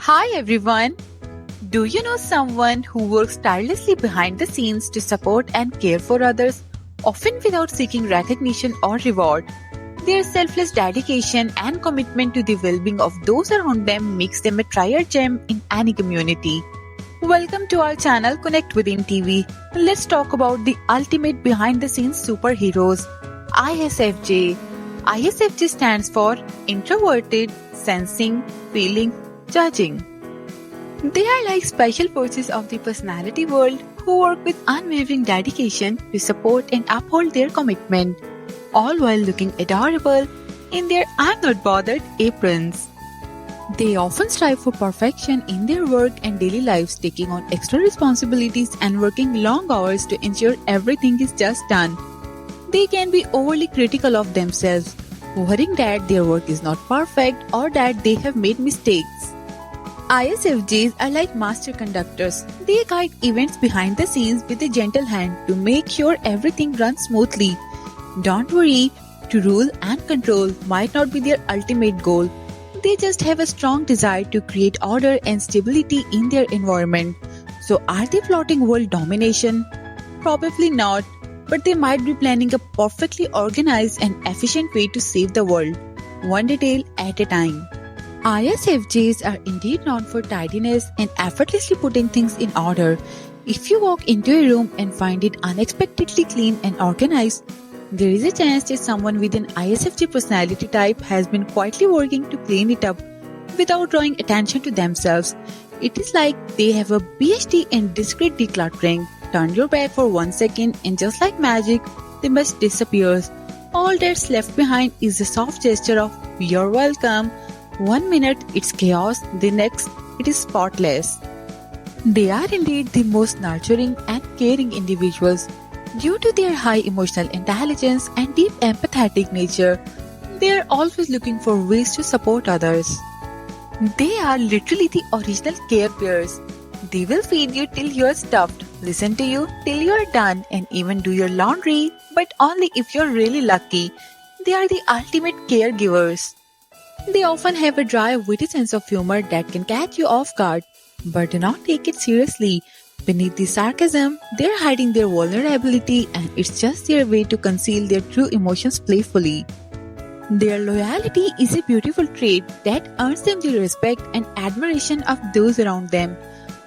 Hi everyone! Do you know someone who works tirelessly behind the scenes to support and care for others, often without seeking recognition or reward? Their selfless dedication and commitment to the well-being of those around them makes them a triad gem in any community. Welcome to our channel Connect Within TV. Let's talk about the ultimate behind-the-scenes superheroes, ISFJ. ISFJ stands for Introverted, Sensing, Feeling, Judging. They are like special forces of the personality world who work with unwavering dedication to support and uphold their commitment, all while looking adorable in their I'm not bothered aprons. They often strive for perfection in their work and daily lives, taking on extra responsibilities and working long hours to ensure everything is just done. They can be overly critical of themselves, worrying that their work is not perfect or that they have made mistakes. ISFJs are like master conductors. They guide events behind the scenes with a gentle hand to make sure everything runs smoothly. Don't worry, to rule and control might not be their ultimate goal. They just have a strong desire to create order and stability in their environment. So are they plotting world domination? Probably not, but they might be planning a perfectly organized and efficient way to save the world, one detail at a time. ISFJs are indeed known for tidiness and effortlessly putting things in order. If you walk into a room and find it unexpectedly clean and organized, there is a chance that someone with an ISFJ personality type has been quietly working to clean it up without drawing attention to themselves. It is like they have a PhD in discreet decluttering. Turn your back for 1 second and just like magic, the mess disappears. All that's left behind is a soft gesture of "You're welcome." 1 minute it's chaos, the next it is spotless. They are indeed the most nurturing and caring individuals. Due to their high emotional intelligence and deep empathetic nature, they are always looking for ways to support others. They are literally the original care bears. They will feed you till you are stuffed, listen to you till you are done, and even do your laundry, but only if you're really lucky. They are the ultimate caregivers. They often have a dry, witty sense of humor that can catch you off guard, but do not take it seriously. Beneath the sarcasm, they're hiding their vulnerability, and it's just their way to conceal their true emotions playfully. Their loyalty is a beautiful trait that earns them the respect and admiration of those around them.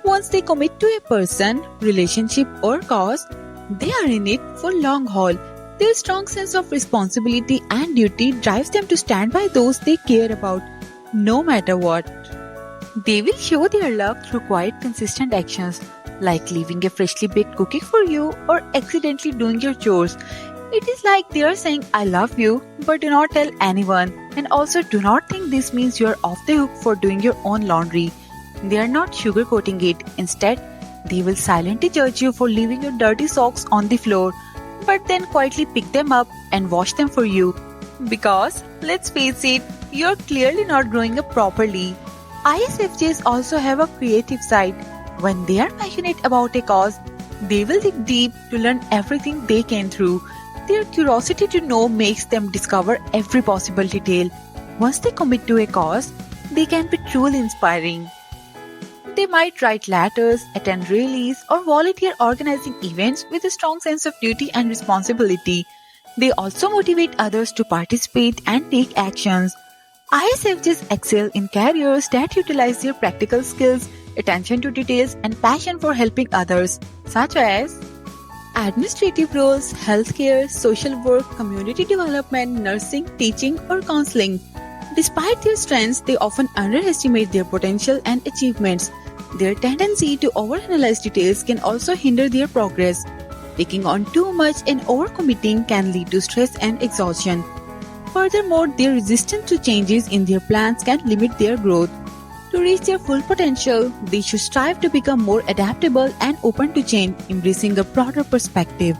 Once they commit to a person, relationship, or cause, they are in it for long haul. Their strong sense of responsibility and duty drives them to stand by those they care about, no matter what. They will show their love through quiet, consistent actions, like leaving a freshly baked cookie for you or accidentally doing your chores. It is like they are saying, "I love you, but do not tell anyone." And also, do not think this means you are off the hook for doing your own laundry. They are not sugarcoating it. Instead, they will silently judge you for leaving your dirty socks on the floor, but then quietly pick them up and wash them for you. Because, let's face it, you're clearly not growing up properly. ISFJs also have a creative side. When they are passionate about a cause, they will dig deep to learn everything they can through. Their curiosity to know makes them discover every possible detail. Once they commit to a cause, they can be truly inspiring. They might write letters, attend rallies, or volunteer organizing events with a strong sense of duty and responsibility. They also motivate others to participate and take actions. ISFJs excel in careers that utilize their practical skills, attention to details, and passion for helping others, such as administrative roles, healthcare, social work, community development, nursing, teaching, or counseling. Despite their strengths, they often underestimate their potential and achievements. Their tendency to overanalyze details can also hinder their progress. Taking on too much and overcommitting can lead to stress and exhaustion. Furthermore, their resistance to changes in their plans can limit their growth. To reach their full potential, they should strive to become more adaptable and open to change, embracing a broader perspective.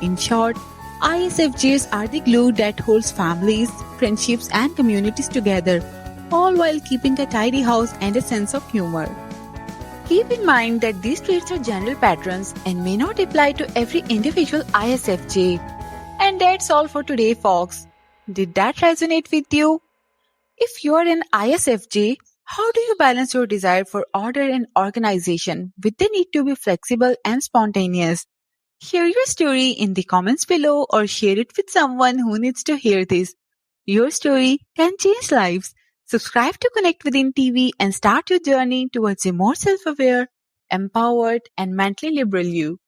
In short, ISFJs are the glue that holds families, friendships, and communities together, all while keeping a tidy house and a sense of humor. Keep in mind that these traits are general patterns and may not apply to every individual ISFJ. And that's all for today, folks. Did that resonate with you? If you are an ISFJ, How do you balance your desire for order and organization with the need to be flexible and spontaneous? Share your story in the comments below or share it with someone who needs to hear this. Your story can change lives. Subscribe to Connect Within TV and start your journey towards a more self-aware, empowered, and mentally liberal you.